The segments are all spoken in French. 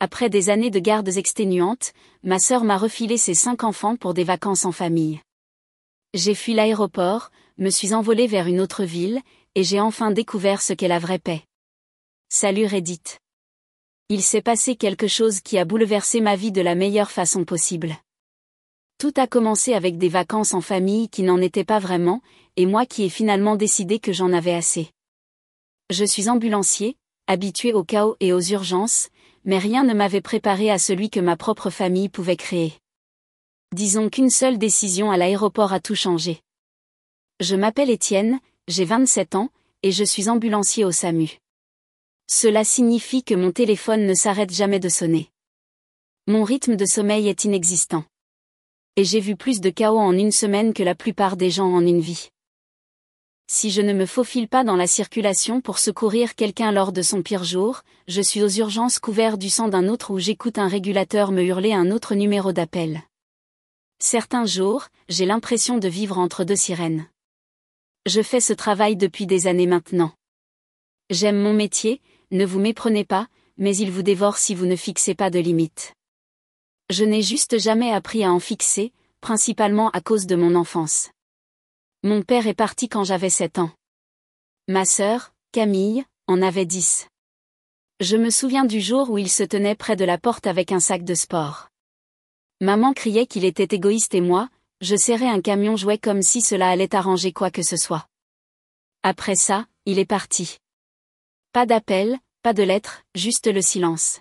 Après des années de gardes exténuantes, ma sœur m'a refilé ses 5 enfants pour des vacances en famille. J'ai fui l'aéroport, me suis envolée vers une autre ville, et j'ai enfin découvert ce qu'est la vraie paix. Salut Reddit. Il s'est passé quelque chose qui a bouleversé ma vie de la meilleure façon possible. Tout a commencé avec des vacances en famille qui n'en étaient pas vraiment, et moi qui ai finalement décidé que j'en avais assez. Je suis ambulancier, habitué au chaos et aux urgences, mais rien ne m'avait préparé à celui que ma propre famille pouvait créer. Disons qu'une seule décision à l'aéroport a tout changé. Je m'appelle Étienne, j'ai 27 ans, et je suis ambulancier au SAMU. Cela signifie que mon téléphone ne s'arrête jamais de sonner. Mon rythme de sommeil est inexistant. Et j'ai vu plus de chaos en une semaine que la plupart des gens en une vie. Si je ne me faufile pas dans la circulation pour secourir quelqu'un lors de son pire jour, je suis aux urgences couvert du sang d'un autre ou j'écoute un régulateur me hurler un autre numéro d'appel. Certains jours, j'ai l'impression de vivre entre deux sirènes. Je fais ce travail depuis des années maintenant. J'aime mon métier, ne vous méprenez pas, mais il vous dévore si vous ne fixez pas de limites. Je n'ai juste jamais appris à en fixer, principalement à cause de mon enfance. Mon père est parti quand j'avais 7 ans. Ma sœur, Camille, en avait 10. Je me souviens du jour où il se tenait près de la porte avec un sac de sport. Maman criait qu'il était égoïste et moi, je serrais un camion jouet comme si cela allait arranger quoi que ce soit. Après ça, il est parti. Pas d'appel, pas de lettre, juste le silence.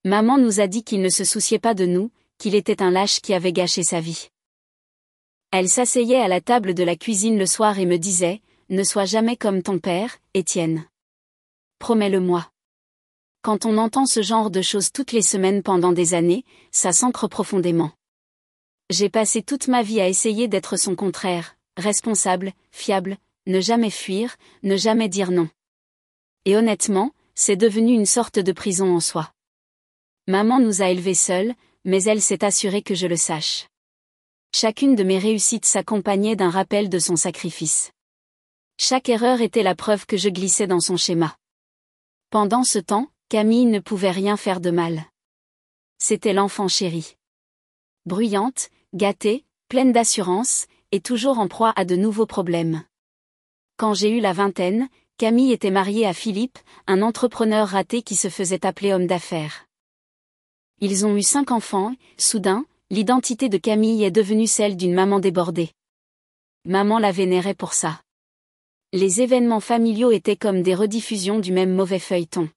Maman nous a dit qu'il ne se souciait pas de nous, qu'il était un lâche qui avait gâché sa vie. Elle s'asseyait à la table de la cuisine le soir et me disait « Ne sois jamais comme ton père, Étienne. Promets-le-moi. » Quand on entend ce genre de choses toutes les semaines pendant des années, ça s'ancre profondément. J'ai passé toute ma vie à essayer d'être son contraire, responsable, fiable, ne jamais fuir, ne jamais dire non. Et honnêtement, c'est devenu une sorte de prison en soi. Maman nous a élevés seuls, mais elle s'est assurée que je le sache. Chacune de mes réussites s'accompagnait d'un rappel de son sacrifice. Chaque erreur était la preuve que je glissais dans son schéma. Pendant ce temps, Camille ne pouvait rien faire de mal. C'était l'enfant chéri. Bruyante, gâtée, pleine d'assurance, et toujours en proie à de nouveaux problèmes. Quand j'ai eu la vingtaine, Camille était mariée à Philippe, un entrepreneur raté qui se faisait appeler homme d'affaires. Ils ont eu 5 enfants, soudain, l'identité de Camille est devenue celle d'une maman débordée. Maman la vénérait pour ça. Les événements familiaux étaient comme des rediffusions du même mauvais feuilleton.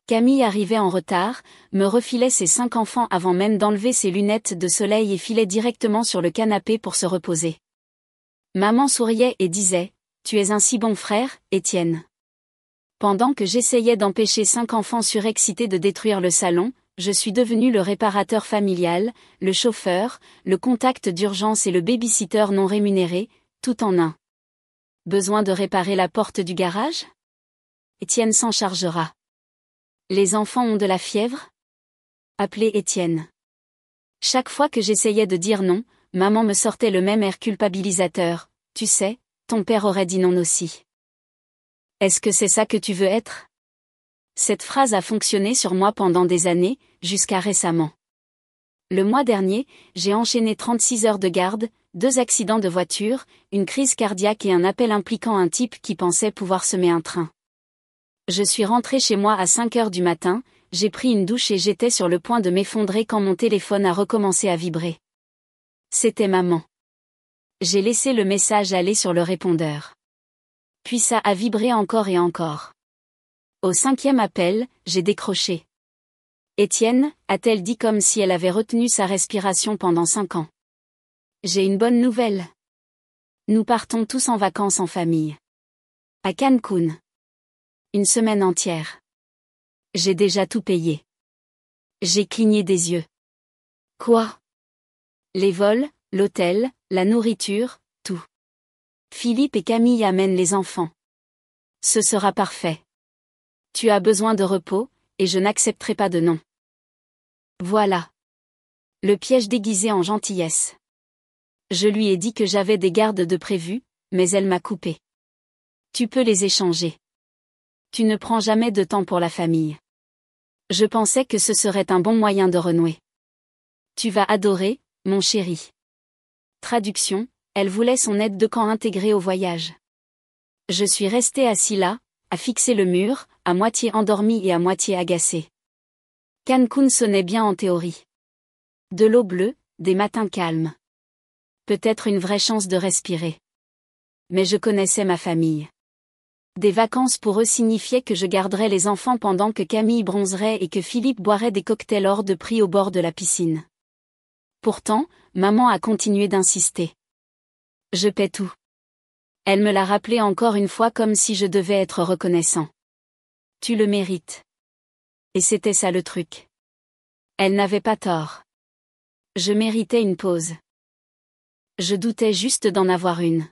Camille arrivait en retard, me refilait ses 5 enfants avant même d'enlever ses lunettes de soleil et filait directement sur le canapé pour se reposer. Maman souriait et disait « Tu es un si bon frère, Étienne. » Pendant que j'essayais d'empêcher 5 enfants surexcités de détruire le salon, je suis devenu le réparateur familial, le chauffeur, le contact d'urgence et le baby-sitter non rémunéré, tout en un. Besoin de réparer la porte du garage? Étienne s'en chargera. Les enfants ont de la fièvre? Appelez Étienne. Chaque fois que j'essayais de dire non, maman me sortait le même air culpabilisateur. Tu sais, ton père aurait dit non aussi. Est-ce que c'est ça que tu veux être? Cette phrase a fonctionné sur moi pendant des années, jusqu'à récemment. Le mois dernier, j'ai enchaîné 36 heures de garde, 2 accidents de voiture, une crise cardiaque et un appel impliquant un type qui pensait pouvoir semer un train. Je suis rentrée chez moi à 5 heures du matin, j'ai pris une douche et j'étais sur le point de m'effondrer quand mon téléphone a recommencé à vibrer. C'était maman. J'ai laissé le message aller sur le répondeur. Puis ça a vibré encore et encore. Au 5e appel, j'ai décroché. Étienne, a-t-elle dit comme si elle avait retenu sa respiration pendant 5 ans. J'ai une bonne nouvelle. Nous partons tous en vacances en famille. À Cancun. Une semaine entière. J'ai déjà tout payé. J'ai cligné des yeux. Quoi? Les vols, l'hôtel, la nourriture, tout. Philippe et Camille amènent les enfants. Ce sera parfait. Tu as besoin de repos, et je n'accepterai pas de non. Voilà. Le piège déguisé en gentillesse. Je lui ai dit que j'avais des gardes de prévus, mais elle m'a coupé. Tu peux les échanger. Tu ne prends jamais de temps pour la famille. Je pensais que ce serait un bon moyen de renouer. Tu vas adorer, mon chéri. Traduction, elle voulait son aide de camp intégrée au voyage. Je suis resté assis là, à fixer le mur, à moitié endormi et à moitié agacé. Cancun sonnait bien en théorie. De l'eau bleue, des matins calmes. Peut-être une vraie chance de respirer. Mais je connaissais ma famille. Des vacances pour eux signifiaient que je garderais les enfants pendant que Camille bronzerait et que Philippe boirait des cocktails hors de prix au bord de la piscine. Pourtant, maman a continué d'insister. Je paie tout. Elle me l'a rappelé encore une fois comme si je devais être reconnaissant. Tu le mérites. Et c'était ça le truc. Elle n'avait pas tort. Je méritais une pause. Je doutais juste d'en avoir une.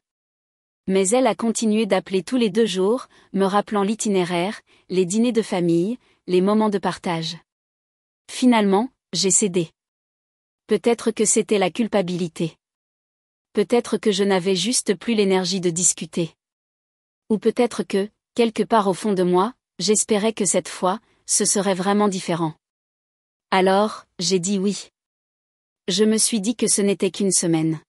Mais elle a continué d'appeler tous les 2 jours, me rappelant l'itinéraire, les dîners de famille, les moments de partage. Finalement, j'ai cédé. Peut-être que c'était la culpabilité. Peut-être que je n'avais juste plus l'énergie de discuter. Ou peut-être que, quelque part au fond de moi, j'espérais que cette fois, ce serait vraiment différent. Alors, j'ai dit oui. Je me suis dit que ce n'était qu'une semaine.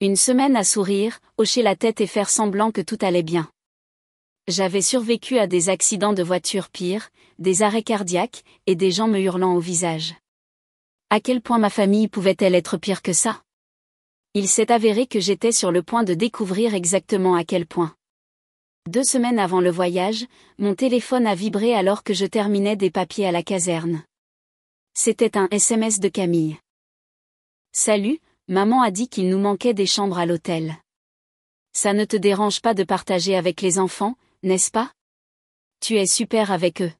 Une semaine à sourire, hocher la tête et faire semblant que tout allait bien. J'avais survécu à des accidents de voiture pires, des arrêts cardiaques, et des gens me hurlant au visage. À quel point ma famille pouvait-elle être pire que ça? Il s'est avéré que j'étais sur le point de découvrir exactement à quel point. 2 semaines avant le voyage, mon téléphone a vibré alors que je terminais des papiers à la caserne. C'était un SMS de Camille. Salut, maman a dit qu'il nous manquait des chambres à l'hôtel. Ça ne te dérange pas de partager avec les enfants, n'est-ce pas? Tu es super avec eux.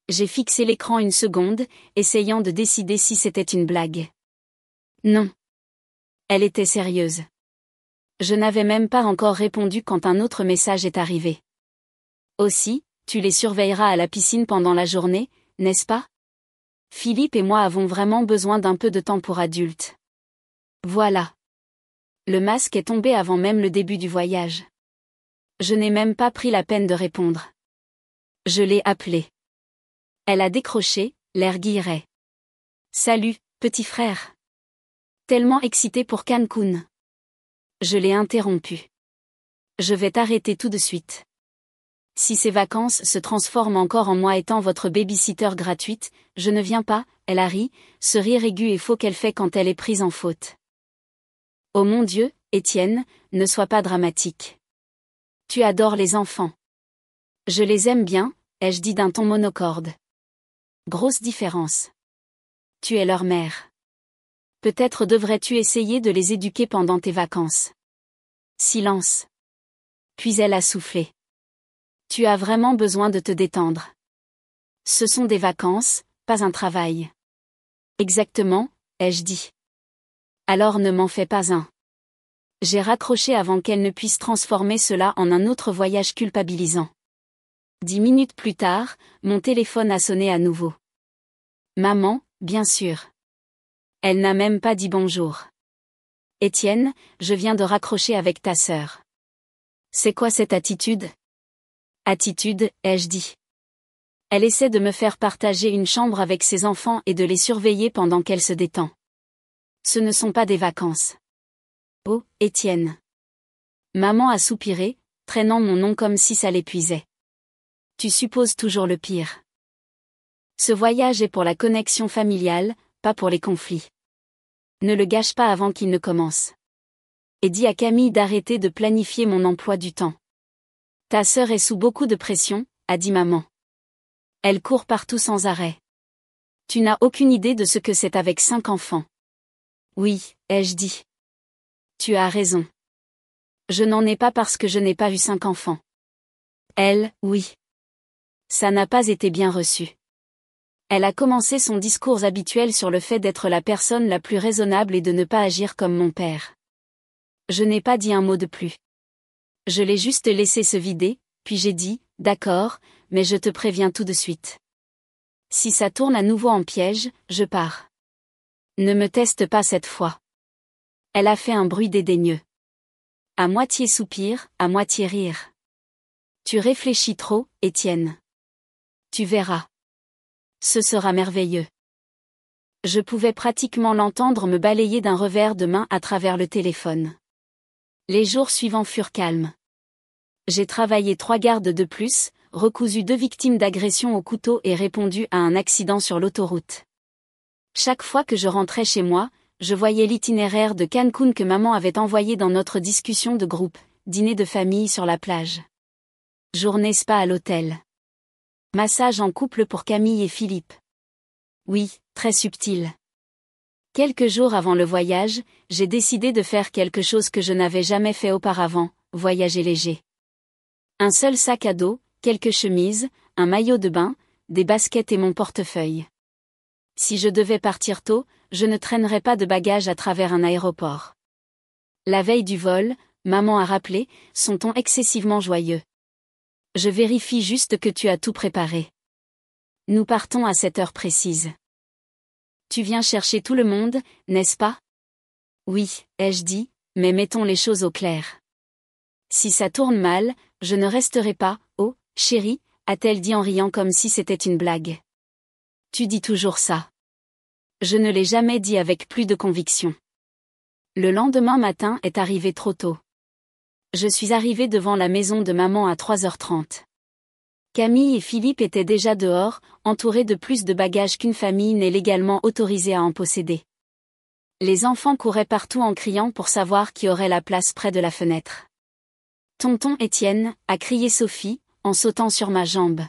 J'ai fixé l'écran une seconde, essayant de décider si c'était une blague. Non. Elle était sérieuse. Je n'avais même pas encore répondu quand un autre message est arrivé. Aussi, tu les surveilleras à la piscine pendant la journée, n'est-ce pas? Philippe et moi avons vraiment besoin d'un peu de temps pour adultes. Voilà. Le masque est tombé avant même le début du voyage. Je n'ai même pas pris la peine de répondre. Je l'ai appelée. Elle a décroché, l'air guilleret. Salut, petit frère. Tellement excité pour Cancun. Je l'ai interrompu. Je vais t'arrêter tout de suite. Si ces vacances se transforment encore en moi étant votre babysitter gratuite, je ne viens pas, elle a ri, ce rire aigu et faux qu'elle fait quand elle est prise en faute. Oh mon Dieu, Étienne, ne sois pas dramatique. Tu adores les enfants. Je les aime bien, ai-je dit d'un ton monocorde. Grosse différence. Tu es leur mère. Peut-être devrais-tu essayer de les éduquer pendant tes vacances. Silence. Puis elle a soufflé. Tu as vraiment besoin de te détendre. Ce sont des vacances, pas un travail. Exactement, ai-je dit. Alors ne m'en fais pas un. J'ai raccroché avant qu'elle ne puisse transformer cela en un autre voyage culpabilisant. 10 minutes plus tard, mon téléphone a sonné à nouveau. Maman, bien sûr. Elle n'a même pas dit bonjour. Étienne, je viens de raccrocher avec ta sœur. C'est quoi cette attitude? Attitude, ai-je dit. Elle essaie de me faire partager une chambre avec ses enfants et de les surveiller pendant qu'elle se détend. Ce ne sont pas des vacances. Oh, Étienne. Maman a soupiré, traînant mon nom comme si ça l'épuisait. Tu supposes toujours le pire. Ce voyage est pour la connexion familiale, pas pour les conflits. Ne le gâche pas avant qu'il ne commence. Et dis à Camille d'arrêter de planifier mon emploi du temps. Ta sœur est sous beaucoup de pression, a dit maman. Elle court partout sans arrêt. Tu n'as aucune idée de ce que c'est avec 5 enfants. Oui, ai-je dit. Tu as raison. Je n'en ai pas parce que je n'ai pas eu 5 enfants. Elle, oui. Ça n'a pas été bien reçu. Elle a commencé son discours habituel sur le fait d'être la personne la plus raisonnable et de ne pas agir comme mon père. Je n'ai pas dit un mot de plus. Je l'ai juste laissé se vider, puis j'ai dit, d'accord, mais je te préviens tout de suite. Si ça tourne à nouveau en piège, je pars. Ne me teste pas cette fois. Elle a fait un bruit dédaigneux. À moitié soupir, à moitié rire. Tu réfléchis trop, Étienne. Tu verras. Ce sera merveilleux. Je pouvais pratiquement l'entendre me balayer d'un revers de main à travers le téléphone. Les jours suivants furent calmes. J'ai travaillé 3 gardes de plus, recousu 2 victimes d'agression au couteau et répondu à un accident sur l'autoroute. Chaque fois que je rentrais chez moi, je voyais l'itinéraire de Cancun que maman avait envoyé dans notre discussion de groupe, dîner de famille sur la plage. Journée spa à l'hôtel. Massage en couple pour Camille et Philippe. Oui, très subtil. Quelques jours avant le voyage, j'ai décidé de faire quelque chose que je n'avais jamais fait auparavant, voyager léger. Un seul sac à dos, quelques chemises, un maillot de bain, des baskets et mon portefeuille. Si je devais partir tôt, je ne traînerais pas de bagages à travers un aéroport. La veille du vol, maman a rappelé, son ton excessivement joyeux. Je vérifie juste que tu as tout préparé. Nous partons à cette heure précise. Tu viens chercher tout le monde, n'est-ce pas? Oui, ai-je dit, mais mettons les choses au clair. Si ça tourne mal, je ne resterai pas, oh, chérie, a-t-elle dit en riant comme si c'était une blague. Tu dis toujours ça. Je ne l'ai jamais dit avec plus de conviction. Le lendemain matin est arrivé trop tôt. Je suis arrivée devant la maison de maman à 3h30. Camille et Philippe étaient déjà dehors, entourés de plus de bagages qu'une famille n'est légalement autorisée à en posséder. Les enfants couraient partout en criant pour savoir qui aurait la place près de la fenêtre. Tonton Étienne, a crié Sophie, en sautant sur ma jambe.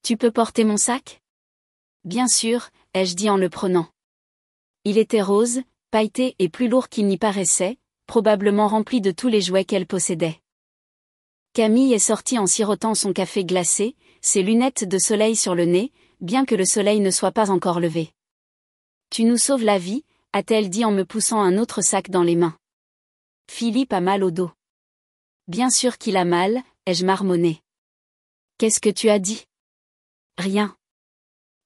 Tu peux porter mon sac? Bien sûr, ai-je dit en le prenant. Il était rose, pailleté et plus lourd qu'il n'y paraissait, probablement rempli de tous les jouets qu'elle possédait. Camille est sortie en sirotant son café glacé, ses lunettes de soleil sur le nez, bien que le soleil ne soit pas encore levé. Tu nous sauves la vie, a-t-elle dit en me poussant un autre sac dans les mains. Philippe a mal au dos. Bien sûr qu'il a mal, ai-je marmonné. Qu'est-ce que tu as dit? Rien.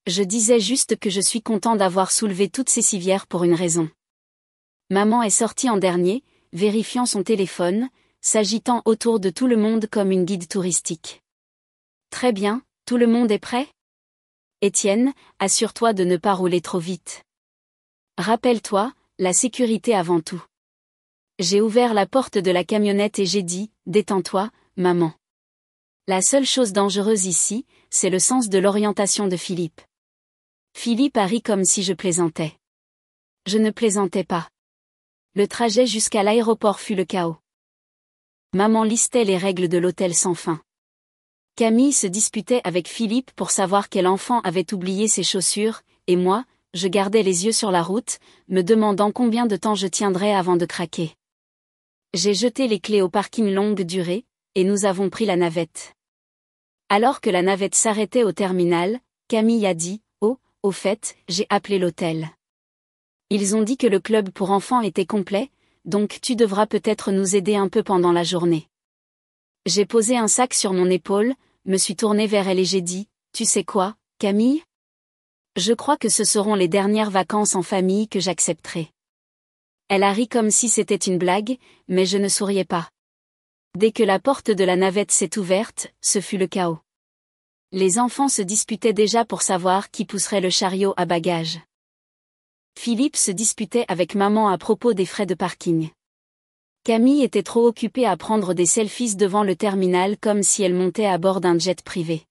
Je disais juste que je suis content d'avoir soulevé toutes ces civières pour une raison. Maman est sortie en dernier, vérifiant son téléphone, s'agitant autour de tout le monde comme une guide touristique. Très bien, tout le monde est prêt? Étienne, assure-toi de ne pas rouler trop vite. Rappelle-toi, la sécurité avant tout. J'ai ouvert la porte de la camionnette et j'ai dit, détends-toi, maman. La seule chose dangereuse ici, c'est le sens de l'orientation de Philippe. Philippe a ri comme si je plaisantais. Je ne plaisantais pas. Le trajet jusqu'à l'aéroport fut le chaos. Maman listait les règles de l'hôtel sans fin. Camille se disputait avec Philippe pour savoir quel enfant avait oublié ses chaussures, et moi, je gardais les yeux sur la route, me demandant combien de temps je tiendrais avant de craquer. J'ai jeté les clés au parking longue durée, et nous avons pris la navette. Alors que la navette s'arrêtait au terminal, Camille a dit, « Oh, au fait, j'ai appelé l'hôtel. Ils ont dit que le club pour enfants était complet, donc tu devras peut-être nous aider un peu pendant la journée. » J'ai posé un sac sur mon épaule, me suis tournée vers elle et j'ai dit, « Tu sais quoi, Camille? Je crois que ce seront les dernières vacances en famille que j'accepterai. » Elle a ri comme si c'était une blague, mais je ne souriais pas. Dès que la porte de la navette s'est ouverte, ce fut le chaos. Les enfants se disputaient déjà pour savoir qui pousserait le chariot à bagages. Philippe se disputait avec maman à propos des frais de parking. Camille était trop occupée à prendre des selfies devant le terminal comme si elle montait à bord d'un jet privé.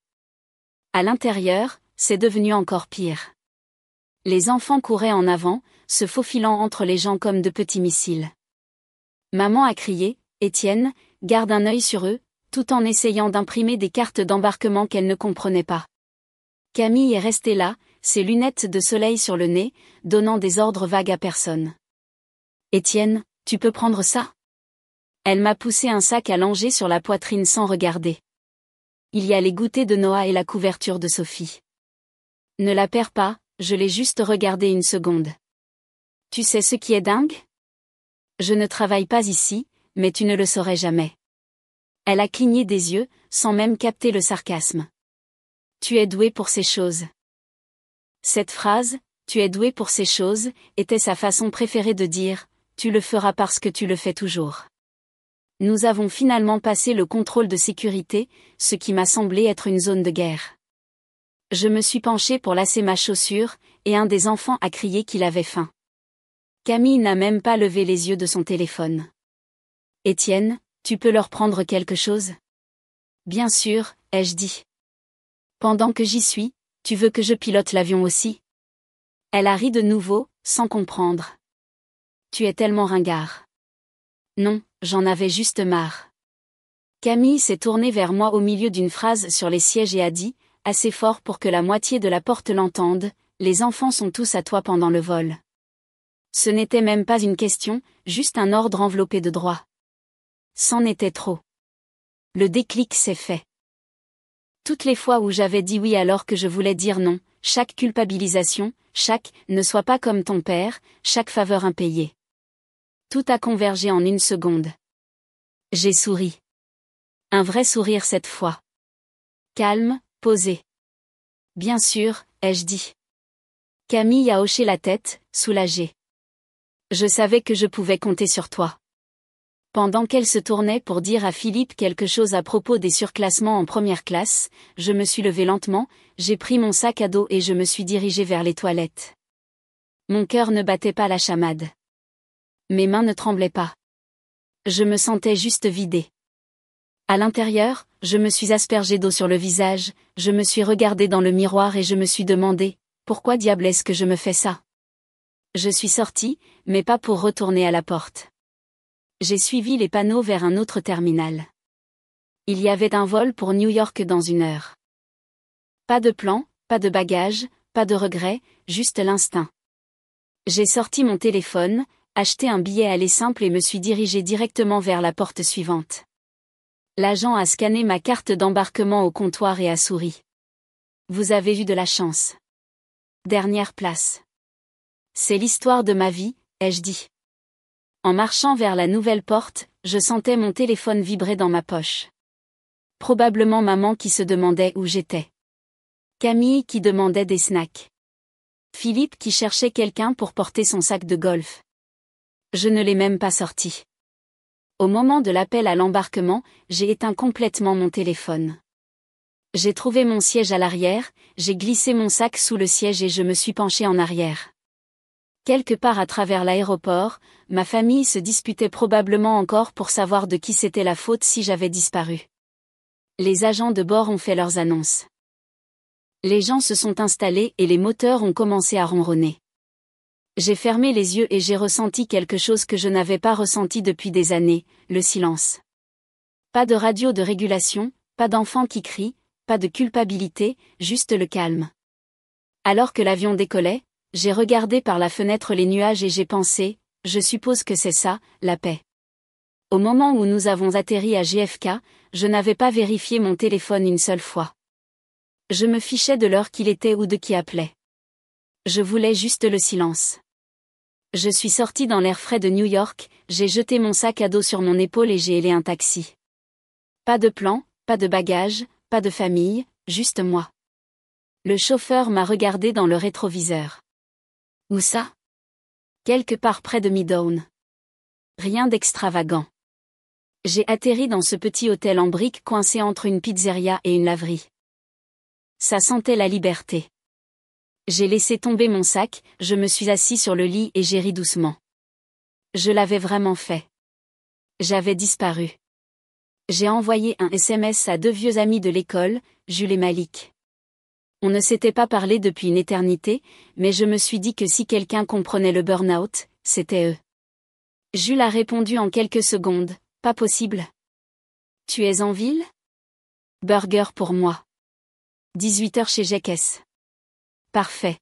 À l'intérieur, c'est devenu encore pire. Les enfants couraient en avant, se faufilant entre les gens comme de petits missiles. Maman a crié, « Étienne, garde un œil sur eux », tout en essayant d'imprimer des cartes d'embarquement qu'elle ne comprenait pas. Camille est restée là, ses lunettes de soleil sur le nez, donnant des ordres vagues à personne. « Étienne, tu peux prendre ça ?» Elle m'a poussé un sac allongé sur la poitrine sans regarder. Il y a les goûters de Noah et la couverture de Sophie. Ne la perds pas, je l'ai juste regardé une seconde. Tu sais ce qui est dingue? Je ne travaille pas ici, mais tu ne le saurais jamais. Elle a cligné des yeux, sans même capter le sarcasme. Tu es doué pour ces choses. Cette phrase, tu es doué pour ces choses, était sa façon préférée de dire, tu le feras parce que tu le fais toujours. Nous avons finalement passé le contrôle de sécurité, ce qui m'a semblé être une zone de guerre. Je me suis penchée pour lasser ma chaussure, et un des enfants a crié qu'il avait faim. Camille n'a même pas levé les yeux de son téléphone. Étienne, tu peux leur prendre quelque chose? Bien sûr, ai-je dit. Pendant que j'y suis, tu veux que je pilote l'avion aussi? Elle a ri de nouveau, sans comprendre. Tu es tellement ringard. Non, j'en avais juste marre. Camille s'est tournée vers moi au milieu d'une phrase sur les sièges et a dit, assez fort pour que la moitié de la porte l'entende, les enfants sont tous à toi pendant le vol. Ce n'était même pas une question, juste un ordre enveloppé de droit. C'en était trop. Le déclic s'est fait. Toutes les fois où j'avais dit oui alors que je voulais dire non, chaque culpabilisation, chaque « ne sois pas comme ton père », chaque faveur impayée. Tout a convergé en une seconde. J'ai souri. Un vrai sourire cette fois. Calme, posé. Bien sûr, ai-je dit. Camille a hoché la tête, soulagée. Je savais que je pouvais compter sur toi. Pendant qu'elle se tournait pour dire à Philippe quelque chose à propos des surclassements en première classe, je me suis levée lentement, j'ai pris mon sac à dos et je me suis dirigée vers les toilettes. Mon cœur ne battait pas la chamade. Mes mains ne tremblaient pas. Je me sentais juste vidée. À l'intérieur, je me suis aspergée d'eau sur le visage, je me suis regardée dans le miroir et je me suis demandé, pourquoi diable est-ce que je me fais ça? Je suis sortie, mais pas pour retourner à la porte. J'ai suivi les panneaux vers un autre terminal. Il y avait un vol pour New York dans 1 heure. Pas de plan, pas de bagages, pas de regrets, juste l'instinct. J'ai sorti mon téléphone, acheté un billet aller simple et me suis dirigée directement vers la porte suivante. L'agent a scanné ma carte d'embarquement au comptoir et a souri. Vous avez eu de la chance. Dernière place. C'est l'histoire de ma vie, ai-je dit. En marchant vers la nouvelle porte, je sentais mon téléphone vibrer dans ma poche. Probablement maman qui se demandait où j'étais. Camille qui demandait des snacks. Philippe qui cherchait quelqu'un pour porter son sac de golf. Je ne l'ai même pas sorti. Au moment de l'appel à l'embarquement, j'ai éteint complètement mon téléphone. J'ai trouvé mon siège à l'arrière, j'ai glissé mon sac sous le siège et je me suis penchée en arrière. Quelque part à travers l'aéroport, ma famille se disputait probablement encore pour savoir de qui c'était la faute si j'avais disparu. Les agents de bord ont fait leurs annonces. Les gens se sont installés et les moteurs ont commencé à ronronner. J'ai fermé les yeux et j'ai ressenti quelque chose que je n'avais pas ressenti depuis des années, le silence. Pas de radio de régulation, pas d'enfants qui crient, pas de culpabilité, juste le calme. Alors que l'avion décollait, j'ai regardé par la fenêtre les nuages et j'ai pensé, je suppose que c'est ça, la paix. Au moment où nous avons atterri à JFK, je n'avais pas vérifié mon téléphone une seule fois. Je me fichais de l'heure qu'il était ou de qui appelait. Je voulais juste le silence. Je suis sortie dans l'air frais de New York, j'ai jeté mon sac à dos sur mon épaule et j'ai hélé un taxi. Pas de plan, pas de bagages, pas de famille, juste moi. Le chauffeur m'a regardé dans le rétroviseur. Où ça? Quelque part près de Midtown. Rien d'extravagant. J'ai atterri dans ce petit hôtel en briques coincé entre une pizzeria et une laverie. Ça sentait la liberté. J'ai laissé tomber mon sac, je me suis assis sur le lit et j'ai ri doucement. Je l'avais vraiment fait. J'avais disparu. J'ai envoyé un SMS à 2 vieux amis de l'école, Jules et Malik. On ne s'était pas parlé depuis une éternité, mais je me suis dit que si quelqu'un comprenait le burn-out, c'était eux. Jules a répondu en quelques secondes, pas possible. Tu es en ville? Burger pour moi. 18h chez Jekes. Parfait.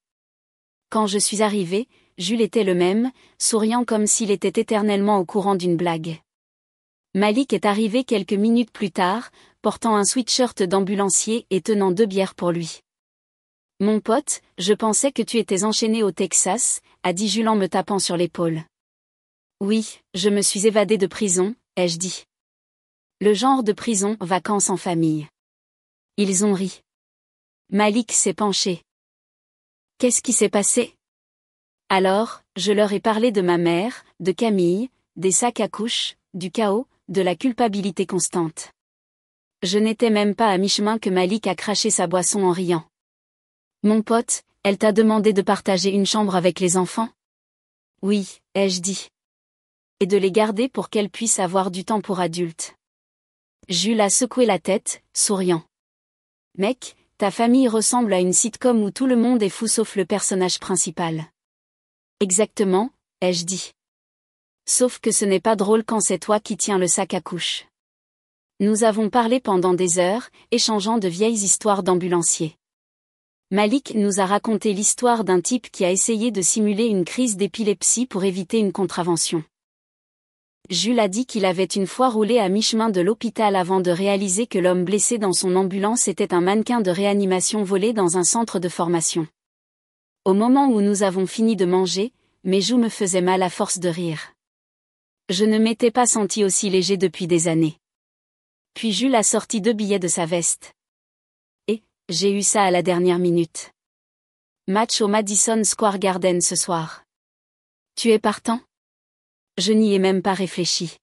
Quand je suis arrivée, Jules était le même, souriant comme s'il était éternellement au courant d'une blague. Malik est arrivé quelques minutes plus tard, portant un sweatshirt d'ambulancier et tenant 2 bières pour lui. Mon pote, je pensais que tu étais enchaîné au Texas, a dit Jules en me tapant sur l'épaule. Oui, je me suis évadé de prison, ai-je dit. Le genre de prison, vacances en famille. Ils ont ri. Malik s'est penché. Qu'est-ce qui s'est passé? Alors, je leur ai parlé de ma mère, de Camille, des sacs à couches, du chaos, de la culpabilité constante. Je n'étais même pas à mi-chemin que Malik a craché sa boisson en riant. Mon pote, elle t'a demandé de partager une chambre avec les enfants? Oui, ai-je dit. Et de les garder pour qu'elles puissent avoir du temps pour adultes. Jules a secoué la tête, souriant. Mec, ta famille ressemble à une sitcom où tout le monde est fou sauf le personnage principal. Exactement, ai-je dit. Sauf que ce n'est pas drôle quand c'est toi qui tiens le sac à couche. Nous avons parlé pendant des heures, échangeant de vieilles histoires d'ambulanciers. Malik nous a raconté l'histoire d'un type qui a essayé de simuler une crise d'épilepsie pour éviter une contravention. Jules a dit qu'il avait une fois roulé à mi-chemin de l'hôpital avant de réaliser que l'homme blessé dans son ambulance était un mannequin de réanimation volé dans un centre de formation. Au moment où nous avons fini de manger, mes joues me faisaient mal à force de rire. Je ne m'étais pas senti aussi léger depuis des années. Puis Jules a sorti 2 billets de sa veste. Et, j'ai eu ça à la dernière minute. Match au Madison Square Garden ce soir. Tu es partant? Je n'y ai même pas réfléchi.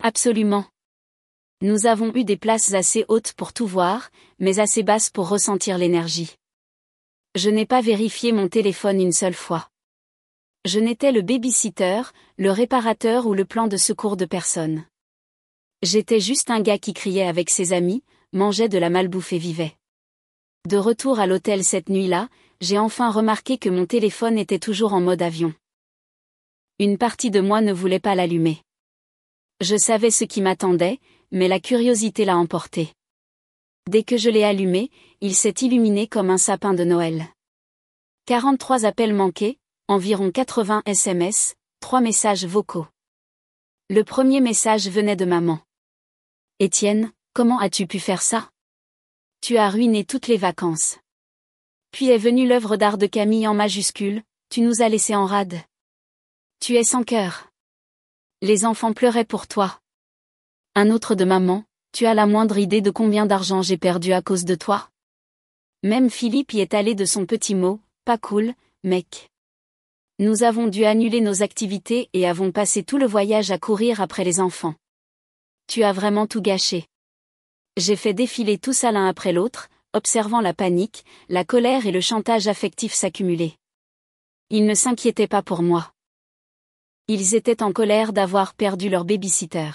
Absolument. Nous avons eu des places assez hautes pour tout voir, mais assez basses pour ressentir l'énergie. Je n'ai pas vérifié mon téléphone une seule fois. Je n'étais le baby-sitter, le réparateur ou le plan de secours de personne. J'étais juste un gars qui criait avec ses amis, mangeait de la malbouffe et vivait. De retour à l'hôtel cette nuit-là, j'ai enfin remarqué que mon téléphone était toujours en mode avion. Une partie de moi ne voulait pas l'allumer. Je savais ce qui m'attendait, mais la curiosité l'a emporté. Dès que je l'ai allumé, il s'est illuminé comme un sapin de Noël. 43 appels manqués, environ 80 SMS, 3 messages vocaux. Le premier message venait de maman. Étienne, comment as-tu pu faire ça? Tu as ruiné toutes les vacances. Puis est venue l'œuvre d'art de Camille en majuscule, tu nous as laissés en rade. Tu es sans cœur. Les enfants pleuraient pour toi. Un autre de maman, tu as la moindre idée de combien d'argent j'ai perdu à cause de toi? Même Philippe y est allé de son petit mot, pas cool, mec. Nous avons dû annuler nos activités et avons passé tout le voyage à courir après les enfants. Tu as vraiment tout gâché. J'ai fait défiler tout ça l'un après l'autre, observant la panique, la colère et le chantage affectif s'accumuler. Ils ne s'inquiétaient pas pour moi. Ils étaient en colère d'avoir perdu leur baby-sitter.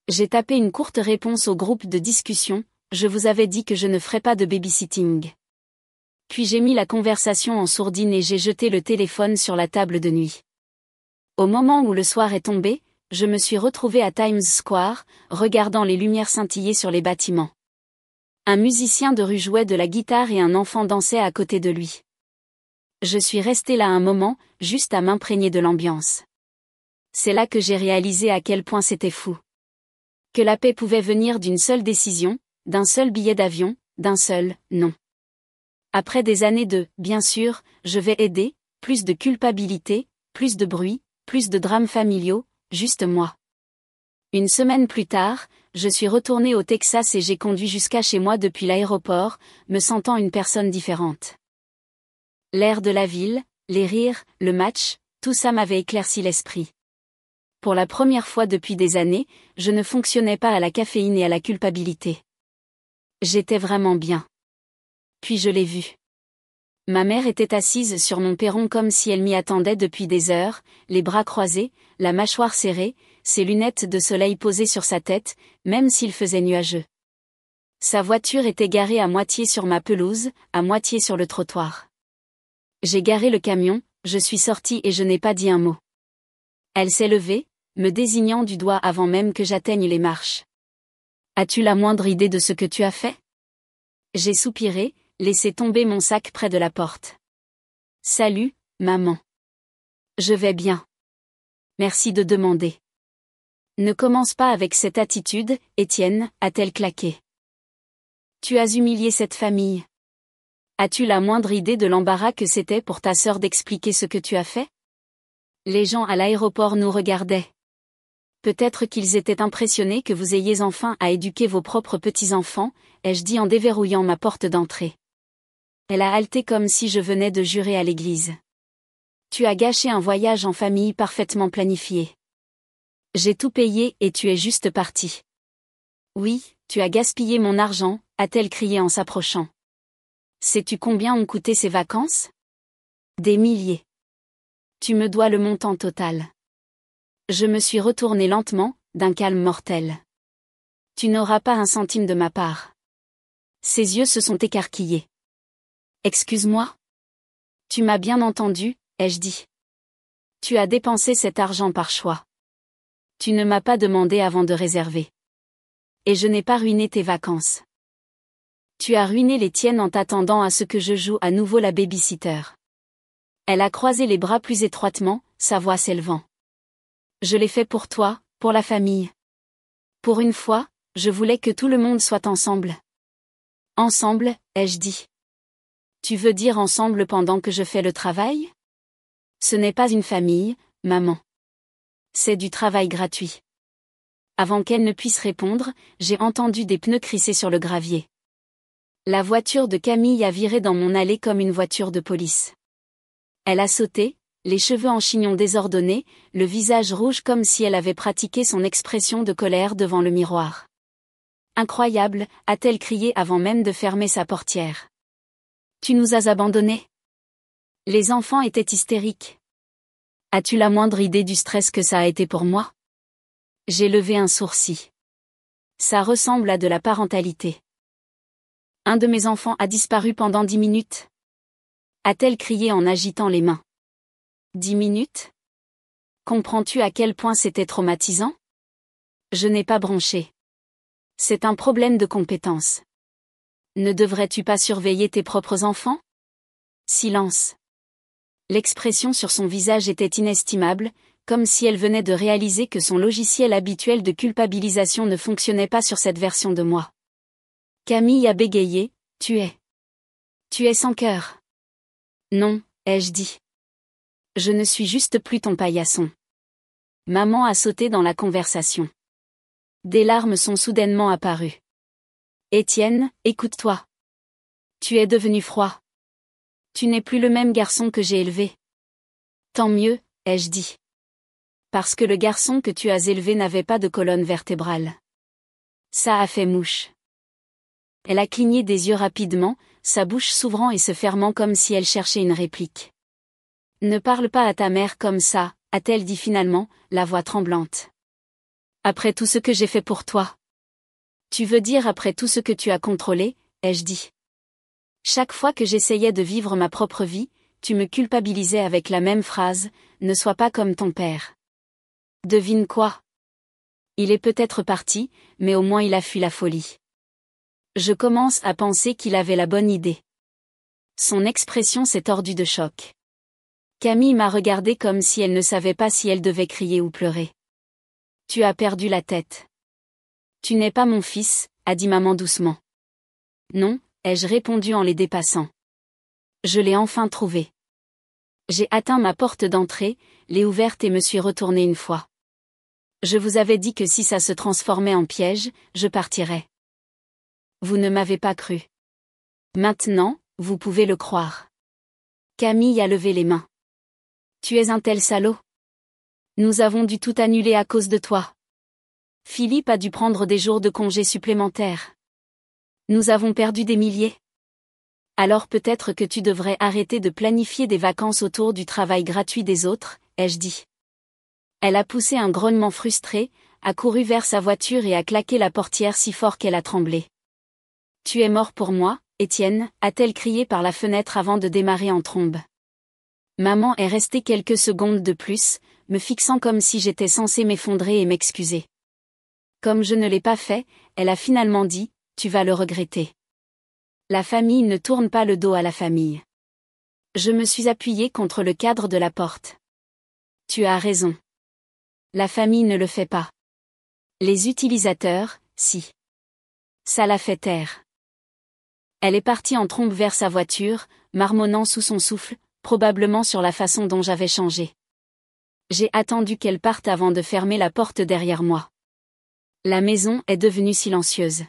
J'ai tapé une courte réponse au groupe de discussion, je vous avais dit que je ne ferais pas de babysitting. Puis j'ai mis la conversation en sourdine et j'ai jeté le téléphone sur la table de nuit. Au moment où le soir est tombé, je me suis retrouvée à Times Square, regardant les lumières scintiller sur les bâtiments. Un musicien de rue jouait de la guitare et un enfant dansait à côté de lui. Je suis restée là un moment, juste à m'imprégner de l'ambiance. C'est là que j'ai réalisé à quel point c'était fou. Que la paix pouvait venir d'une seule décision, d'un seul billet d'avion, d'un seul « non ». Après des années de « bien sûr, je vais aider », plus de culpabilité, plus de bruit, plus de drames familiaux, juste moi. Une semaine plus tard, je suis retournée au Texas et j'ai conduit jusqu'à chez moi depuis l'aéroport, me sentant une personne différente. L'air de la ville, les rires, le match, tout ça m'avait éclairci l'esprit. Pour la première fois depuis des années, je ne fonctionnais pas à la caféine et à la culpabilité. J'étais vraiment bien. Puis je l'ai vu. Ma mère était assise sur mon perron comme si elle m'y attendait depuis des heures, les bras croisés, la mâchoire serrée, ses lunettes de soleil posées sur sa tête, même s'il faisait nuageux. Sa voiture était garée à moitié sur ma pelouse, à moitié sur le trottoir. J'ai garé le camion, je suis sortie et je n'ai pas dit un mot. Elle s'est levée, me désignant du doigt avant même que j'atteigne les marches. As-tu la moindre idée de ce que tu as fait? J'ai soupiré, laissé tomber mon sac près de la porte. Salut, maman. Je vais bien. Merci de demander. Ne commence pas avec cette attitude, Étienne, a-t-elle claqué. Tu as humilié cette famille. As-tu la moindre idée de l'embarras que c'était pour ta sœur d'expliquer ce que tu as fait? Les gens à l'aéroport nous regardaient. Peut-être qu'ils étaient impressionnés que vous ayez enfin à éduquer vos propres petits-enfants, ai-je dit en déverrouillant ma porte d'entrée. Elle a halté comme si je venais de jurer à l'église. Tu as gâché un voyage en famille parfaitement planifié. J'ai tout payé et tu es juste parti. Oui, tu as gaspillé mon argent, a-t-elle crié en s'approchant. Sais-tu combien ont coûté ces vacances? Des milliers. Tu me dois le montant total. Je me suis retournée lentement, d'un calme mortel. Tu n'auras pas un centime de ma part. Ses yeux se sont écarquillés. Excuse-moi? Tu m'as bien entendu, ai-je dit. Tu as dépensé cet argent par choix. Tu ne m'as pas demandé avant de réserver. Et je n'ai pas ruiné tes vacances. Tu as ruiné les tiennes en t'attendant à ce que je joue à nouveau la baby-sitter. Elle a croisé les bras plus étroitement, sa voix s'élevant. Je l'ai fait pour toi, pour la famille. Pour une fois, je voulais que tout le monde soit ensemble. Ensemble, ai-je dit. Tu veux dire ensemble pendant que je fais le travail? Ce n'est pas une famille, maman. C'est du travail gratuit. Avant qu'elle ne puisse répondre, j'ai entendu des pneus crisser sur le gravier. La voiture de Camille a viré dans mon allée comme une voiture de police. Elle a sauté, les cheveux en chignon désordonnés, le visage rouge comme si elle avait pratiqué son expression de colère devant le miroir. Incroyable, a-t-elle crié avant même de fermer sa portière. Tu nous as abandonnés. Les enfants étaient hystériques. As-tu la moindre idée du stress que ça a été pour moi? J'ai levé un sourcil. Ça ressemble à de la parentalité. Un de mes enfants a disparu pendant 10 minutes. A-t-elle crié en agitant les mains. 10 minutes? Comprends-tu à quel point c'était traumatisant? Je n'ai pas bronché. C'est un problème de compétence. Ne devrais-tu pas surveiller tes propres enfants? Silence. L'expression sur son visage était inestimable, comme si elle venait de réaliser que son logiciel habituel de culpabilisation ne fonctionnait pas sur cette version de moi. Camille a bégayé, Tu es sans cœur. Non, ai-je dit. Je ne suis juste plus ton paillasson. Maman a sauté dans la conversation. Des larmes sont soudainement apparues. Étienne, écoute-toi. Tu es devenu froid. Tu n'es plus le même garçon que j'ai élevé. Tant mieux, ai-je dit. Parce que le garçon que tu as élevé n'avait pas de colonne vertébrale. Ça a fait mouche. Elle a cligné des yeux rapidement, sa bouche s'ouvrant et se fermant comme si elle cherchait une réplique. Ne parle pas à ta mère comme ça, a-t-elle dit finalement, la voix tremblante. Après tout ce que j'ai fait pour toi. Tu veux dire après tout ce que tu as contrôlé, ai-je dit. Chaque fois que j'essayais de vivre ma propre vie, tu me culpabilisais avec la même phrase, ne sois pas comme ton père. Devine quoi? Il est peut-être parti, mais au moins il a fui la folie. Je commence à penser qu'il avait la bonne idée. Son expression s'est tordue de choc. Camille m'a regardé comme si elle ne savait pas si elle devait crier ou pleurer. Tu as perdu la tête. Tu n'es pas mon fils, a dit maman doucement. Non, ai-je répondu en les dépassant. Je l'ai enfin trouvé. J'ai atteint ma porte d'entrée, l'ai ouverte et me suis retournée une fois. Je vous avais dit que si ça se transformait en piège, je partirais. Vous ne m'avez pas cru. Maintenant, vous pouvez le croire. Camille a levé les mains. Tu es un tel salaud. Nous avons dû tout annuler à cause de toi. Philippe a dû prendre des jours de congé supplémentaires. Nous avons perdu des milliers. Alors peut-être que tu devrais arrêter de planifier des vacances autour du travail gratuit des autres, ai-je dit. Elle a poussé un grognement frustré, a couru vers sa voiture et a claqué la portière si fort qu'elle a tremblé. Tu es mort pour moi, Étienne, a-t-elle crié par la fenêtre avant de démarrer en trombe. Maman est restée quelques secondes de plus, me fixant comme si j'étais censée m'effondrer et m'excuser. Comme je ne l'ai pas fait, elle a finalement dit, tu vas le regretter. La famille ne tourne pas le dos à la famille. Je me suis appuyée contre le cadre de la porte. Tu as raison. La famille ne le fait pas. Les utilisateurs, si. Ça la fait taire. Elle est partie en trombe vers sa voiture, marmonnant sous son souffle, probablement sur la façon dont j'avais changé. J'ai attendu qu'elle parte avant de fermer la porte derrière moi. La maison est devenue silencieuse.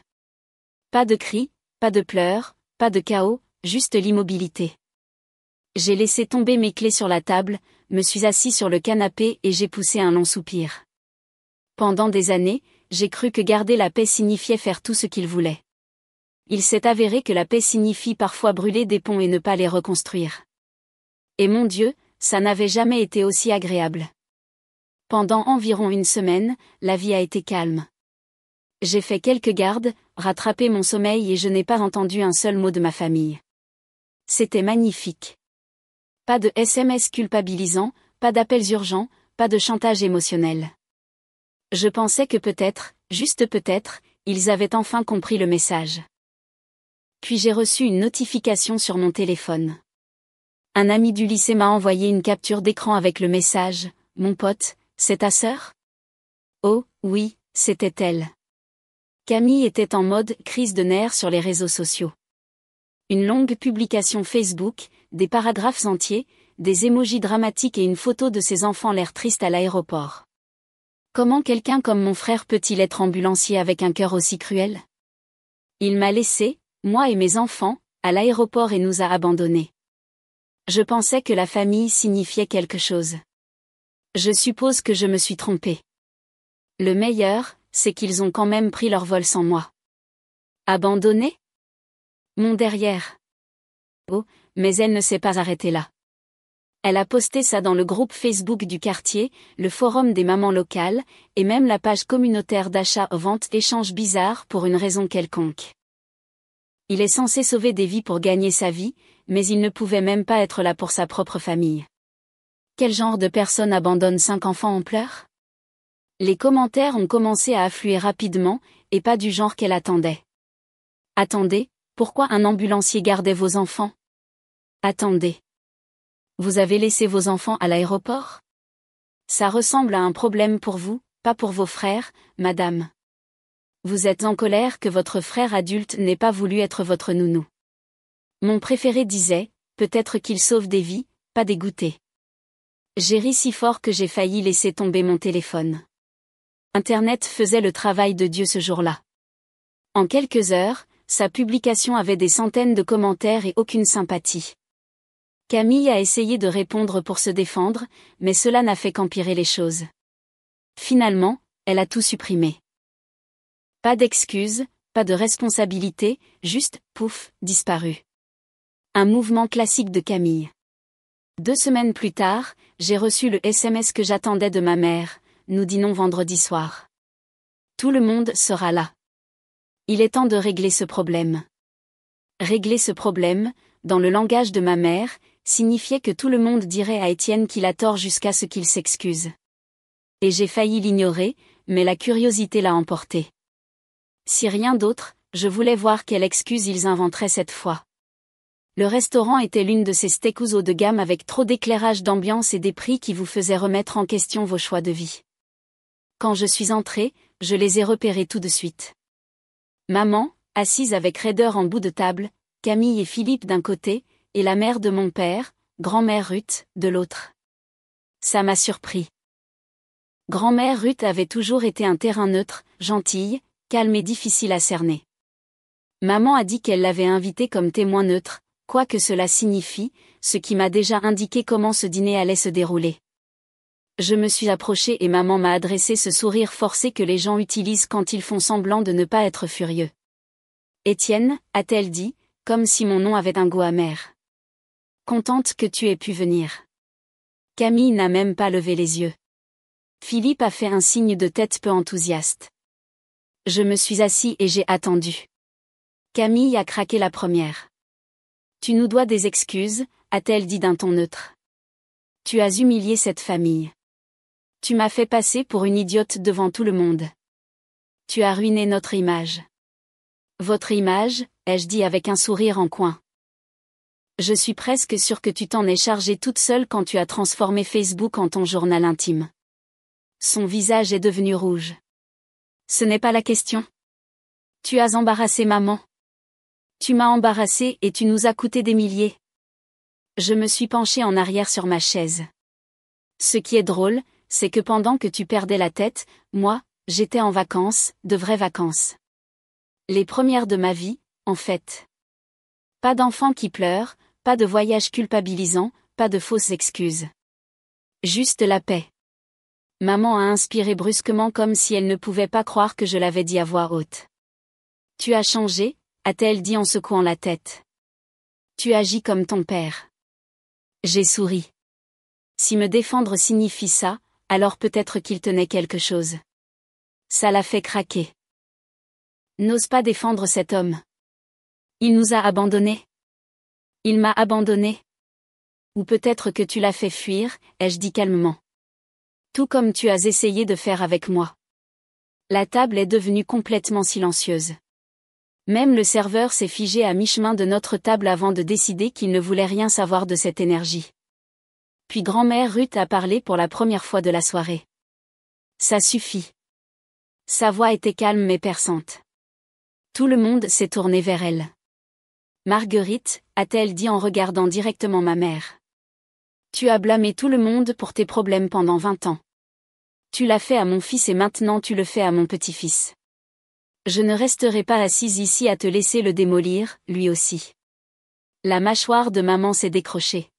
Pas de cris, pas de pleurs, pas de chaos, juste l'immobilité. J'ai laissé tomber mes clés sur la table, me suis assis sur le canapé et j'ai poussé un long soupir. Pendant des années, j'ai cru que garder la paix signifiait faire tout ce qu'il voulait. Il s'est avéré que la paix signifie parfois brûler des ponts et ne pas les reconstruire. Et mon Dieu, ça n'avait jamais été aussi agréable. Pendant environ une semaine, la vie a été calme. J'ai fait quelques gardes, rattrapé mon sommeil et je n'ai pas entendu un seul mot de ma famille. C'était magnifique. Pas de SMS culpabilisants, pas d'appels urgents, pas de chantage émotionnel. Je pensais que peut-être, juste peut-être, ils avaient enfin compris le message. Puis j'ai reçu une notification sur mon téléphone. Un ami du lycée m'a envoyé une capture d'écran avec le message « Mon pote, c'est ta sœur ?» Oh, oui, c'était elle. Camille était en mode crise de nerfs sur les réseaux sociaux. Une longue publication Facebook, des paragraphes entiers, des émojis dramatiques et une photo de ses enfants l'air triste à l'aéroport. Comment quelqu'un comme mon frère peut-il être ambulancier avec un cœur aussi cruel ? Il m'a laissé, moi et mes enfants, à l'aéroport et nous a abandonnés. Je pensais que la famille signifiait quelque chose. Je suppose que je me suis trompée. Le meilleur, c'est qu'ils ont quand même pris leur vol sans moi. Abandonnés ? Mon derrière. Oh, mais elle ne s'est pas arrêtée là. Elle a posté ça dans le groupe Facebook du quartier, le forum des mamans locales, et même la page communautaire d'achat-vente échange bizarre pour une raison quelconque. Il est censé sauver des vies pour gagner sa vie, mais il ne pouvait même pas être là pour sa propre famille. Quel genre de personne abandonne 5 enfants en pleurs ? Les commentaires ont commencé à affluer rapidement, et pas du genre qu'elle attendait. Attendez, pourquoi un ambulancier gardait vos enfants ? Attendez. Vous avez laissé vos enfants à l'aéroport ? Ça ressemble à un problème pour vous, pas pour vos frères, madame. Vous êtes en colère que votre frère adulte n'ait pas voulu être votre nounou. Mon préféré disait, peut-être qu'il sauve des vies, pas dégoûté. J'ai ri si fort que j'ai failli laisser tomber mon téléphone. Internet faisait le travail de Dieu ce jour-là. En quelques heures, sa publication avait des centaines de commentaires et aucune sympathie. Camille a essayé de répondre pour se défendre, mais cela n'a fait qu'empirer les choses. Finalement, elle a tout supprimé. Pas d'excuses, pas de responsabilité, juste, pouf, disparu. Un mouvement classique de Camille. 2 semaines plus tard, j'ai reçu le SMS que j'attendais de ma mère, nous dînons vendredi soir. Tout le monde sera là. Il est temps de régler ce problème. Régler ce problème, dans le langage de ma mère, signifiait que tout le monde dirait à Étienne qu'il a tort jusqu'à ce qu'il s'excuse. Et j'ai failli l'ignorer, mais la curiosité l'a emporté. Si rien d'autre, je voulais voir quelle excuse ils inventeraient cette fois. Le restaurant était l'une de ces steakhouse haut de gamme avec trop d'éclairage d'ambiance et des prix qui vous faisaient remettre en question vos choix de vie. Quand je suis entrée, je les ai repérés tout de suite. Maman, assise avec raideur en bout de table, Camille et Philippe d'un côté, et la mère de mon père, grand-mère Ruth, de l'autre. Ça m'a surpris. Grand-mère Ruth avait toujours été un terrain neutre, gentille, calme et difficile à cerner. Maman a dit qu'elle l'avait invitée comme témoin neutre, quoi que cela signifie, ce qui m'a déjà indiqué comment ce dîner allait se dérouler. Je me suis approchée et maman m'a adressé ce sourire forcé que les gens utilisent quand ils font semblant de ne pas être furieux. Étienne, a-t-elle dit, comme si mon nom avait un goût amer. Contente que tu aies pu venir. Camille n'a même pas levé les yeux. Philippe a fait un signe de tête peu enthousiaste. Je me suis assis et j'ai attendu. Camille a craqué la première. Tu nous dois des excuses, a-t-elle dit d'un ton neutre. Tu as humilié cette famille. Tu m'as fait passer pour une idiote devant tout le monde. Tu as ruiné notre image. Votre image, ai-je dit avec un sourire en coin. Je suis presque sûre que tu t'en es chargée toute seule quand tu as transformé Facebook en ton journal intime. Son visage est devenu rouge. Ce n'est pas la question. Tu as embarrassé maman. Tu m'as embarrassé et tu nous as coûté des milliers. Je me suis penchée en arrière sur ma chaise. Ce qui est drôle, c'est que pendant que tu perdais la tête, moi, j'étais en vacances, de vraies vacances. Les premières de ma vie, en fait. Pas d'enfants qui pleurent, pas de voyage culpabilisant, pas de fausses excuses. Juste la paix. Maman a inspiré brusquement comme si elle ne pouvait pas croire que je l'avais dit à voix haute. Tu as changé, a-t-elle dit en secouant la tête. Tu agis comme ton père. J'ai souri. Si me défendre signifie ça, alors peut-être qu'il tenait quelque chose. Ça l'a fait craquer. N'ose pas défendre cet homme. Il nous a abandonnés. Il m'a abandonné. Ou peut-être que tu l'as fait fuir, ai-je dit calmement. Tout comme tu as essayé de faire avec moi. La table est devenue complètement silencieuse. Même le serveur s'est figé à mi-chemin de notre table avant de décider qu'il ne voulait rien savoir de cette énergie. Puis grand-mère Ruth a parlé pour la première fois de la soirée. Ça suffit. Sa voix était calme mais perçante. Tout le monde s'est tourné vers elle. Marguerite, a-t-elle dit en regardant directement ma mère. Tu as blâmé tout le monde pour tes problèmes pendant 20 ans. Tu l'as fait à mon fils et maintenant tu le fais à mon petit-fils. Je ne resterai pas assise ici à te laisser le démolir, lui aussi. La mâchoire de maman s'est décrochée.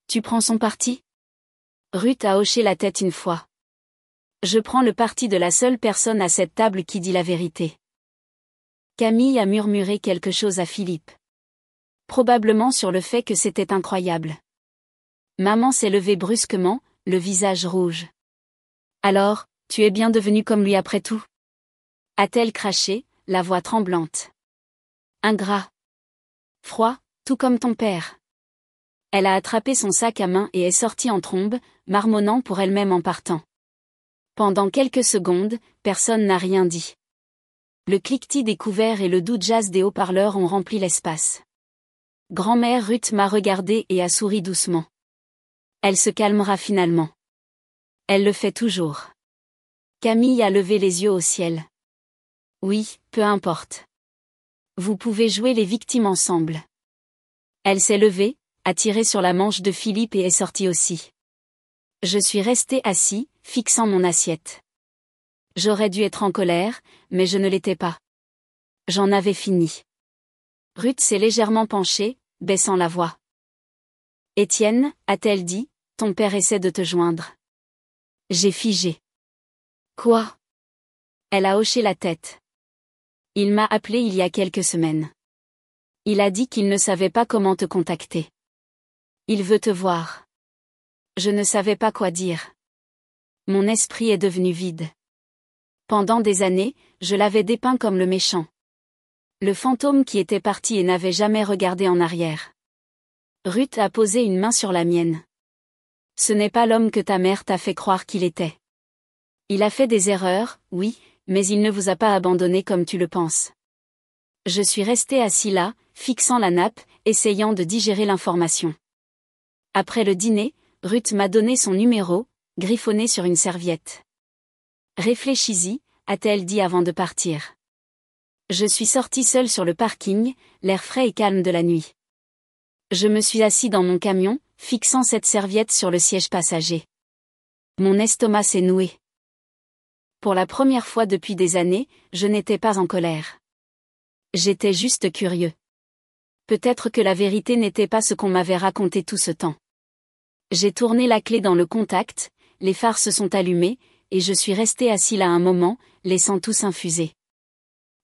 Tu prends son parti? Ruth a hoché la tête une fois. Je prends le parti de la seule personne à cette table qui dit la vérité. Camille a murmuré quelque chose à Philippe. Probablement sur le fait que c'était incroyable. Maman s'est levée brusquement, le visage rouge. Alors, tu es bien devenu comme lui après tout? A-t-elle craché, la voix tremblante. Ingrat. Froid, tout comme ton père. Elle a attrapé son sac à main et est sortie en trombe, marmonnant pour elle-même en partant. Pendant quelques secondes, personne n'a rien dit. Le cliquetis des couverts et le doux jazz des haut-parleurs ont rempli l'espace. Grand-mère Ruth m'a regardé et a souri doucement. Elle se calmera finalement. Elle le fait toujours. Camille a levé les yeux au ciel. Oui, peu importe. Vous pouvez jouer les victimes ensemble. Elle s'est levée, a tiré sur la manche de Philippe et est sortie aussi. Je suis resté assis, fixant mon assiette. J'aurais dû être en colère, mais je ne l'étais pas. J'en avais fini. Ruth s'est légèrement penchée, baissant la voix. Étienne, a-t-elle dit, ton père essaie de te joindre. J'ai figé. Quoi? Elle a hoché la tête. Il m'a appelé il y a quelques semaines. Il a dit qu'il ne savait pas comment te contacter. Il veut te voir. Je ne savais pas quoi dire. Mon esprit est devenu vide. Pendant des années, je l'avais dépeint comme le méchant. Le fantôme qui était parti et n'avait jamais regardé en arrière. Ruth a posé une main sur la mienne. Ce n'est pas l'homme que ta mère t'a fait croire qu'il était. Il a fait des erreurs, oui, mais il ne vous a pas abandonné comme tu le penses. Je suis resté assis là, fixant la nappe, essayant de digérer l'information. Après le dîner, Ruth m'a donné son numéro, griffonné sur une serviette. Réfléchis-y, a-t-elle dit avant de partir. Je suis sorti seul sur le parking, l'air frais et calme de la nuit. Je me suis assis dans mon camion, fixant cette serviette sur le siège passager. Mon estomac s'est noué. Pour la première fois depuis des années, je n'étais pas en colère. J'étais juste curieux. Peut-être que la vérité n'était pas ce qu'on m'avait raconté tout ce temps. J'ai tourné la clé dans le contact, les phares se sont allumés, et je suis resté assis là un moment, laissant tout s'infuser.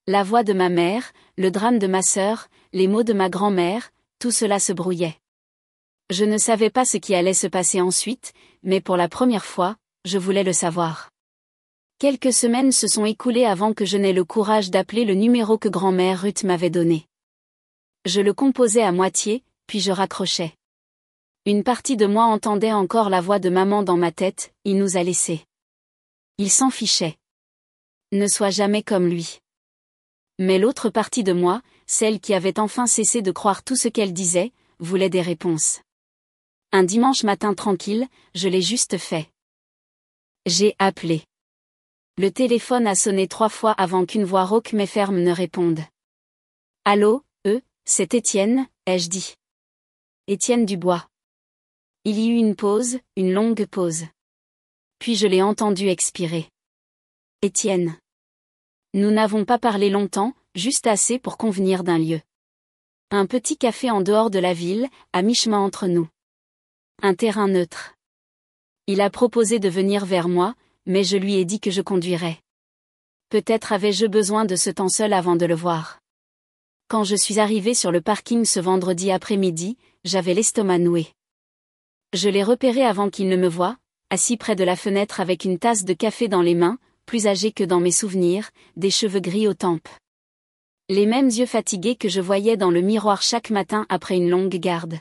La voix de ma mère, le drame de ma sœur, les mots de ma grand-mère, tout cela se brouillait. Je ne savais pas ce qui allait se passer ensuite, mais pour la première fois, je voulais le savoir. Quelques semaines se sont écoulées avant que je n'aie le courage d'appeler le numéro que grand-mère Ruth m'avait donné. Je le composais à moitié, puis je raccrochais. Une partie de moi entendait encore la voix de maman dans ma tête, il nous a laissés. Il s'en fichait. Ne sois jamais comme lui. Mais l'autre partie de moi, celle qui avait enfin cessé de croire tout ce qu'elle disait, voulait des réponses. Un dimanche matin tranquille, je l'ai juste fait. J'ai appelé. Le téléphone a sonné 3 fois avant qu'une voix rauque mais ferme ne réponde. Allô, c'est Étienne, ai-je dit. Étienne Dubois. Il y eut une pause, une longue pause. Puis je l'ai entendu expirer. Étienne. Nous n'avons pas parlé longtemps, juste assez pour convenir d'un lieu. Un petit café en dehors de la ville, à mi-chemin entre nous. Un terrain neutre. Il a proposé de venir vers moi, mais je lui ai dit que je conduirais. Peut-être avais-je besoin de ce temps seul avant de le voir. Quand je suis arrivé sur le parking ce vendredi après-midi, j'avais l'estomac noué. Je l'ai repéré avant qu'il ne me voie, assis près de la fenêtre avec une tasse de café dans les mains, plus âgé que dans mes souvenirs, des cheveux gris aux tempes. Les mêmes yeux fatigués que je voyais dans le miroir chaque matin après une longue garde.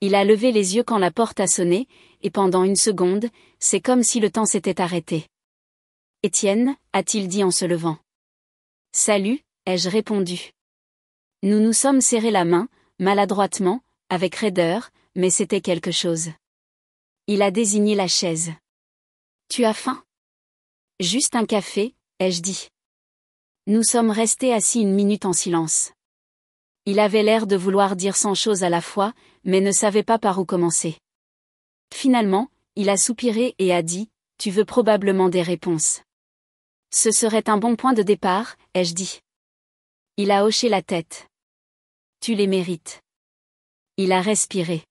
Il a levé les yeux quand la porte a sonné, et pendant une seconde, c'est comme si le temps s'était arrêté. « Étienne » a-t-il dit en se levant. « Salut » ai-je répondu. Nous nous sommes serrés la main, maladroitement, avec raideur, mais c'était quelque chose. Il a désigné la chaise. « Tu as faim ? » « Juste un café » ai-je dit. Nous sommes restés assis une minute en silence. Il avait l'air de vouloir dire 100 choses à la fois, mais ne savait pas par où commencer. Finalement, il a soupiré et a dit « Tu veux probablement des réponses. » « Ce serait un bon point de départ, ai-je dit. Il a hoché la tête. « Tu les mérites. » Il a respiré.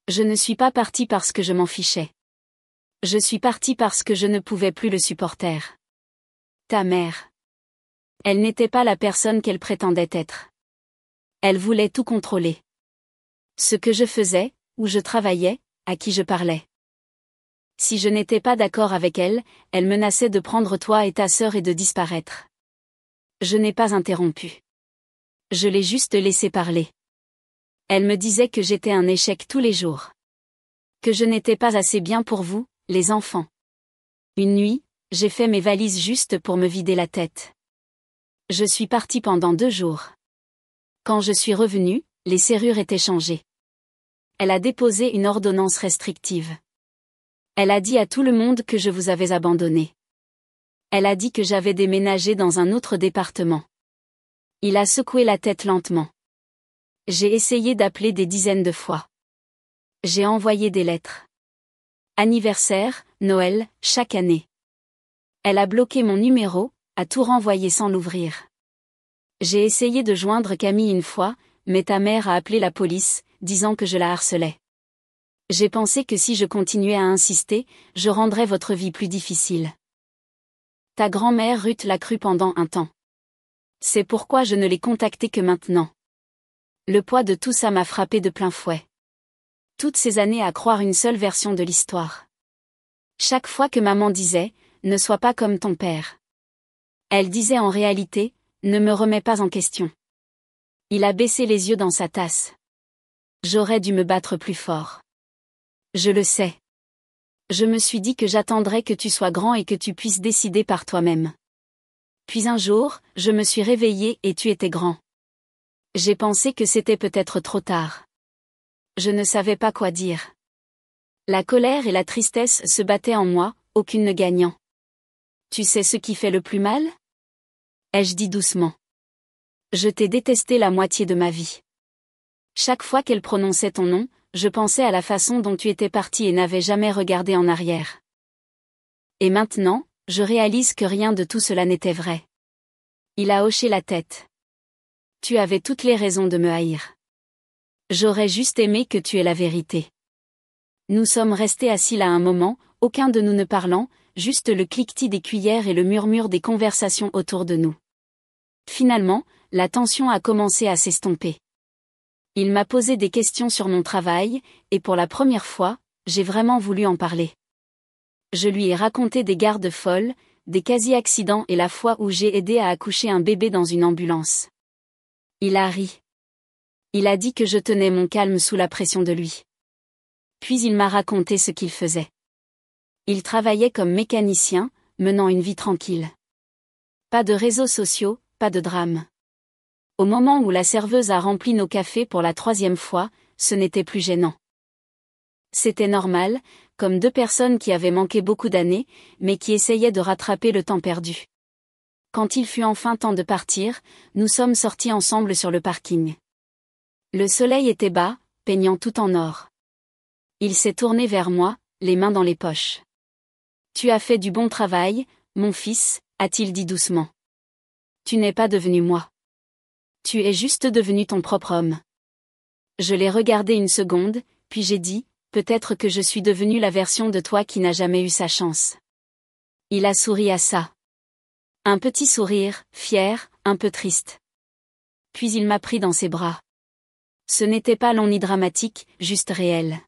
Je ne suis pas parti parce que je m'en fichais. Je suis parti parce que je ne pouvais plus le supporter. Ta mère. Elle n'était pas la personne qu'elle prétendait être. Elle voulait tout contrôler. Ce que je faisais, où je travaillais, à qui je parlais. Si je n'étais pas d'accord avec elle, elle menaçait de prendre toi et ta sœur et de disparaître. Je n'ai pas interrompu. Je l'ai juste laissé parler. Elle me disait que j'étais un échec tous les jours. Que je n'étais pas assez bien pour vous, les enfants. Une nuit, j'ai fait mes valises juste pour me vider la tête. Je suis partie pendant 2 jours. Quand je suis revenue, les serrures étaient changées. Elle a déposé une ordonnance restrictive. Elle a dit à tout le monde que je vous avais abandonné. Elle a dit que j'avais déménagé dans un autre département. Il a secoué la tête lentement. J'ai essayé d'appeler des dizaines de fois. J'ai envoyé des lettres. Anniversaire, Noël, chaque année. Elle a bloqué mon numéro, a tout renvoyé sans l'ouvrir. J'ai essayé de joindre Camille une fois, mais ta mère a appelé la police, disant que je la harcelais. J'ai pensé que si je continuais à insister, je rendrais votre vie plus difficile. Ta grand-mère Ruth l'a cru pendant un temps. C'est pourquoi je ne l'ai contactée que maintenant. Le poids de tout ça m'a frappé de plein fouet. Toutes ces années à croire une seule version de l'histoire. Chaque fois que maman disait « Ne sois pas comme ton père », elle disait en réalité « Ne me remets pas en question ». Il a baissé les yeux dans sa tasse. J'aurais dû me battre plus fort. Je le sais. Je me suis dit que j'attendrais que tu sois grand et que tu puisses décider par toi-même. Puis un jour, je me suis réveillée et tu étais grand. J'ai pensé que c'était peut-être trop tard. Je ne savais pas quoi dire. La colère et la tristesse se battaient en moi, aucune ne gagnant. Tu sais ce qui fait le plus mal ? Ai-je dit doucement. Je t'ai détesté la moitié de ma vie. Chaque fois qu'elle prononçait ton nom, je pensais à la façon dont tu étais parti et n'avais jamais regardé en arrière. Et maintenant, je réalise que rien de tout cela n'était vrai. Il a hoché la tête. Tu avais toutes les raisons de me haïr. J'aurais juste aimé que tu aies la vérité. Nous sommes restés assis là un moment, aucun de nous ne parlant, juste le cliquetis des cuillères et le murmure des conversations autour de nous. Finalement, la tension a commencé à s'estomper. Il m'a posé des questions sur mon travail, et pour la première fois, j'ai vraiment voulu en parler. Je lui ai raconté des gardes folles, des quasi-accidents et la fois où j'ai aidé à accoucher un bébé dans une ambulance. Il a ri. Il a dit que je tenais mon calme sous la pression de lui. Puis il m'a raconté ce qu'il faisait. Il travaillait comme mécanicien, menant une vie tranquille. Pas de réseaux sociaux, pas de drame. Au moment où la serveuse a rempli nos cafés pour la 3e fois, ce n'était plus gênant. C'était normal, comme 2 personnes qui avaient manqué beaucoup d'années, mais qui essayaient de rattraper le temps perdu. Quand il fut enfin temps de partir, nous sommes sortis ensemble sur le parking. Le soleil était bas, peignant tout en or. Il s'est tourné vers moi, les mains dans les poches. « Tu as fait du bon travail, mon fils », a-t-il dit doucement. « Tu n'es pas devenu moi. Tu es juste devenu ton propre homme. » Je l'ai regardé une seconde, puis j'ai dit, peut-être que je suis devenue la version de toi qui n'a jamais eu sa chance. Il a souri à ça. Un petit sourire, fier, un peu triste. puis il m'a pris dans ses bras. Ce n'était pas long ni dramatique, juste réel.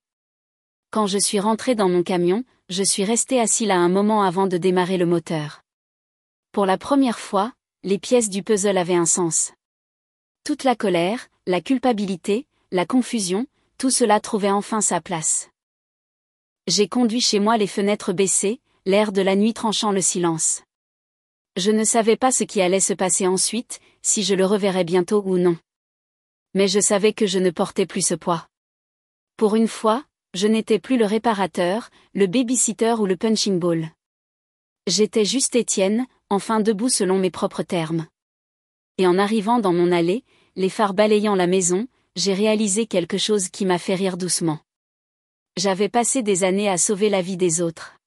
Quand je suis rentré dans mon camion, je suis resté assis là un moment avant de démarrer le moteur. Pour la première fois, les pièces du puzzle avaient un sens. Toute la colère, la culpabilité, la confusion, tout cela trouvait enfin sa place. J'ai conduit chez moi les fenêtres baissées, l'air de la nuit tranchant le silence. Je ne savais pas ce qui allait se passer ensuite, si je le reverrais bientôt ou non. Mais je savais que je ne portais plus ce poids. Pour une fois, je n'étais plus le réparateur, le babysitter ou le punching ball. J'étais juste Étienne, enfin debout selon mes propres termes. Et en arrivant dans mon allée, les phares balayant la maison, j'ai réalisé quelque chose qui m'a fait rire doucement. J'avais passé des années à sauver la vie des autres.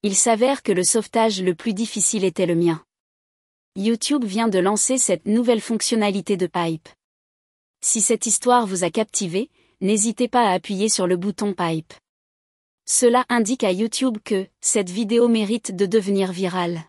Il s'avère que le sauvetage le plus difficile était le mien. YouTube vient de lancer cette nouvelle fonctionnalité de Pipe. Si cette histoire vous a captivé, n'hésitez pas à appuyer sur le bouton Pipe. Cela indique à YouTube que cette vidéo mérite de devenir virale.